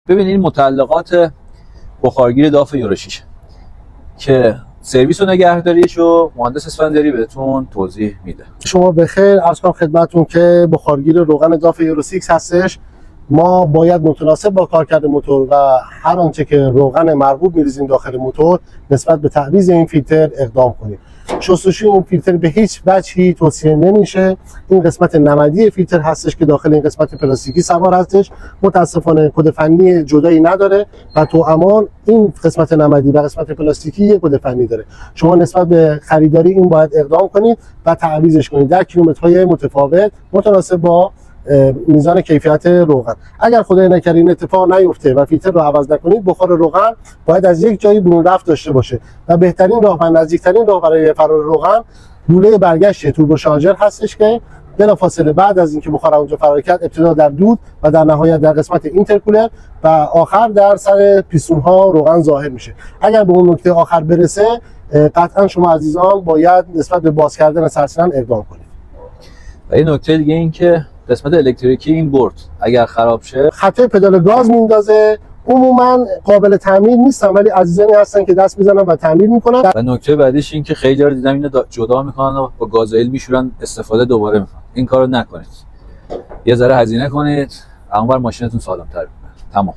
ببینید متعلقات بخارگیر داف یورو 6 که سرویس و نگهداریش رو مهندس اسفندیاری بهتون توضیح میده. شما بخیر، عرض کنم خدمتتون که بخارگیر روغن داف یورو 6 هستش. ما باید متناسب با کارکرد موتور و هر آنچه که روغن مرغوب می‌ریزیم داخل موتور نسبت به تعویض این فیلتر اقدام کنیم. شستشوی این فیلتر به هیچ وجهی توصیه نمیشه. این قسمت نمدی فیلتر هستش که داخل این قسمت پلاستیکی سوار هستش. متاسفانه کد فنی جدایی نداره و تو امان این قسمت نمدی و قسمت پلاستیکی یک کد فنی داره. شما نسبت به خریداری این باید اقدام کنید و تعویضش کنید در کیلومترهای متفاوت متناسب با میزان کیفیت روغن. اگر خدای نکرده این اتفاق نیفته و فیلتر رو عوض نکنید، بخار روغن باید از یک جایی برون رفت داشته باشه و بهترین راه و نزدیکترین راه برای فرار روغن لوله برگشت توربو شارژر هستش که بلافاصله بعد از اینکه بخار اونجا فرار کرد ابتدا در دود و در نهایت در قسمت اینترکولر و آخر در سر پیستون ها روغن ظاهر میشه. اگر به اون نکته آخر برسه قطعا شما عزیزان باید نسبت به باز کردن سرسیلن اقدام کنید. و این نکته دیگه این که قسمت الکتریکی این بورد اگر خراب شه خطای پدال گاز میندازه. عموما قابل تعمیر نیستن ولی عزیزانی هستن که دست میزنن و تعمیر میکنن. و نکته بعدیش این که خیلی جا دیدم اینو جدا میکنن و با گازوئیل میشورن استفاده دوباره میکنن. این کارو نکنید. یه ذره هزینه کنید، اونور ماشینتون سالم‌تر میشه. تمام.